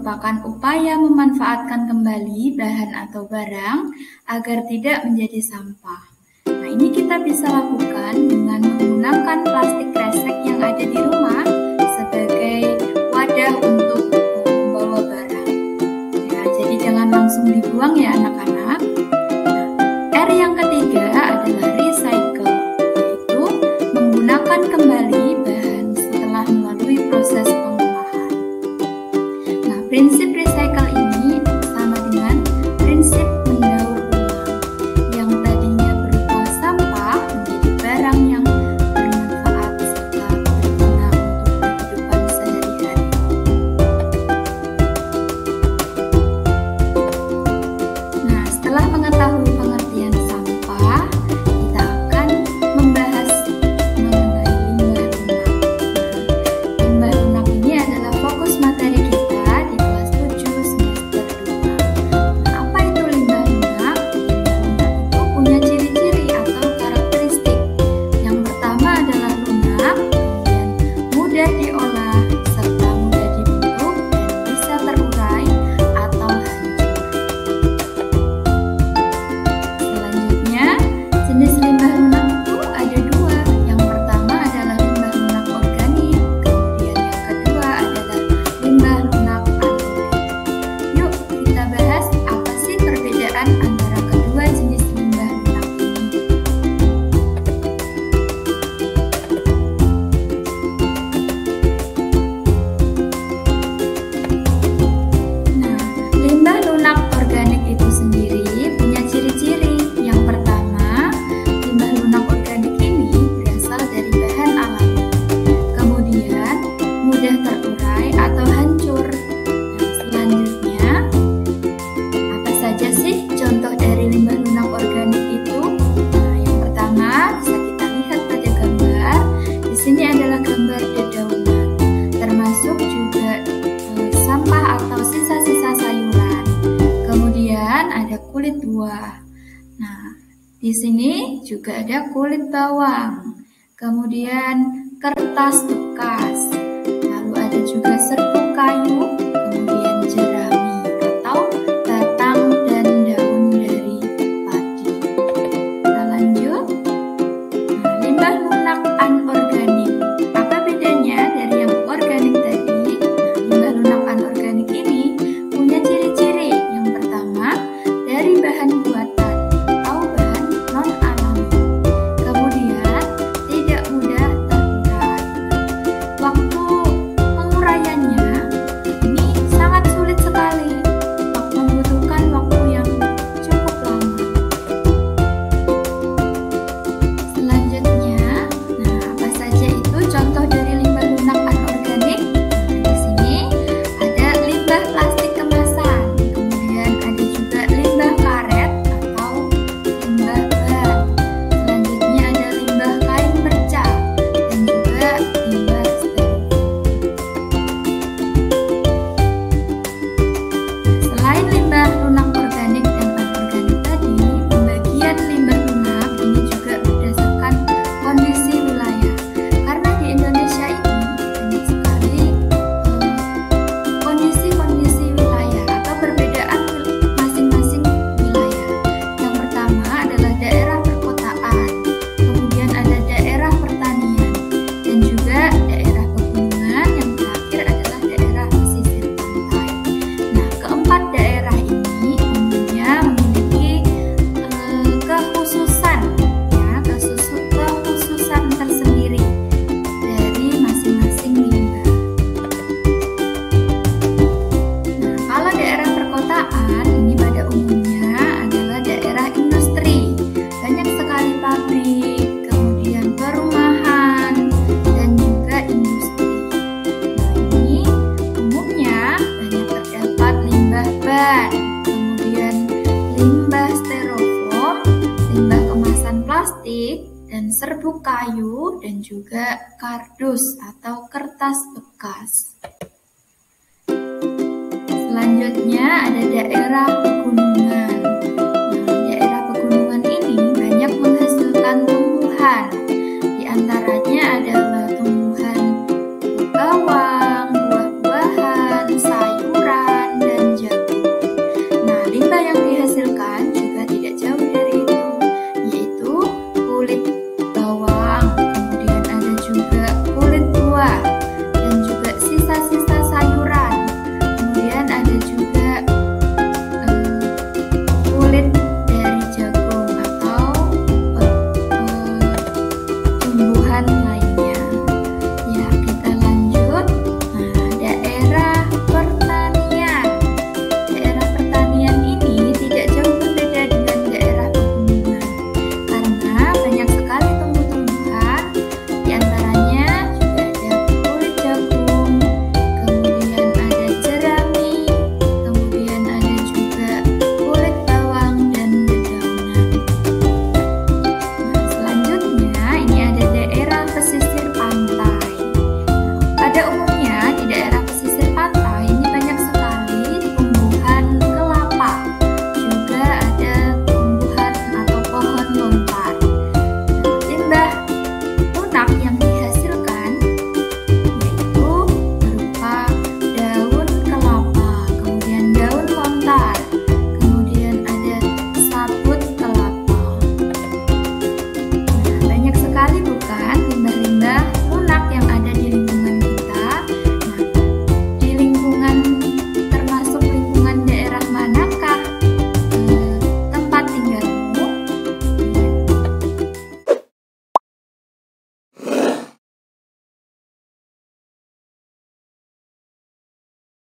merupakan upaya memanfaatkan kembali bahan atau barang agar tidak menjadi sampah. Nah, ini kita bisa lakukan dengan menggunakan plastik kresek yang ada di rumah sebagai wadah untuk membawa barang. Ya, jadi jangan langsung dibuang ya anak-anak. Nah, R yang ketiga adalah recycle, yaitu menggunakan kembali bahan setelah melalui proses pengolahan. Nah, prinsip recycle ini sama dengan prinsip mendaur ulang, yang tadinya berupa sampah menjadi barang yang bermanfaat serta berguna untuk kehidupan sehari-hari. Nah, setelah mengetahui pengertian sampah, kita akan membahas mengenai limbah lunak. Limbah lunak ini adalah fokus materi kita di kelas 7 semester 2. Nah, apa itu limbah lunak? Limbah lunak itu punya ciri-ciri atau karakteristik. Yang pertama adalah lunak, kemudian mudah diolah, serta mudah dibentuk dan bisa terurai atau hancur. Selanjutnya, jenis limbah lunak itu ada dua. Yang pertama adalah limbah lunak organik, kemudian yang kedua adalah limbah lunak anorganik. Yuk, kita bahas apa sih perbedaan antara kedua jenis limbah lunak ini. Nah, limbah lunak organik itu sendiri punya ciri-ciri. Yang pertama, limbah lunak organik ini berasal dari bahan alami. Kemudian, mudah terurai atau hancur. Nah, selanjutnya, apa saja sih contoh dari limbah lunak organik itu? Nah, yang pertama bisa kita lihat pada gambar. Di sini adalah gambar dedaunan, termasuk juga sampah atau sisa-sisa sayuran. Kemudian ada kulit buah. Nah, di sini juga ada kulit bawang. Kemudian kertas bekas. Lalu ada juga serbuk kayu, kemudian jerami atau batang dan daun dari padi. Kita lanjut. Nah, limbah lunak anorganik. Apa bedanya dari yang organik tadi? Nah, limbah lunak anorganik ini punya ciri-ciri. Yang pertama, dari bahan buatan atau bahan non-alami. Kemudian, tidak mudah terurai. Waktu penguraiannya ini sangat sulit sekali, membutuhkan waktu yang cukup lama. Selanjutnya, nah apa saja itu contoh dari limbah lunak anorganik? Nah, di sini ada limbah plastik kemasan, kemudian ada juga limbah karet atau limbah ban. Selanjutnya ada limbah kain perca dan juga limbah styrofoam. Selain limbah lunak organik dan anorganik tadi, pembagian limbah lunak ini juga berdasarkan kondisi wilayah. Karena di Indonesia ini banyak sekali kondisi-kondisi wilayah atau perbedaan masing-masing wilayah. Yang pertama adalah daerah perkotaan, kemudian ada daerah pertanian, dan juga daerah pegunungan, yang terakhir adalah daerah pesisir pantai. Nah, keempat daerah ini umumnya memiliki kekhususan, ya, kekhususan tersendiri dari masing-masing limbah. Nah, kalau daerah perkotaan ini pada umumnya adalah daerah industri. Banyak sekali pabrik, kemudian perumahan, dan juga industri. Nah, ini umumnya banyak terdapat limbah ban, kemudian limbah styrofoam, limbah kemasan plastik, dan serbuk kayu, dan juga kardus atau kertas bekas. Selanjutnya ada daerah pegunungan.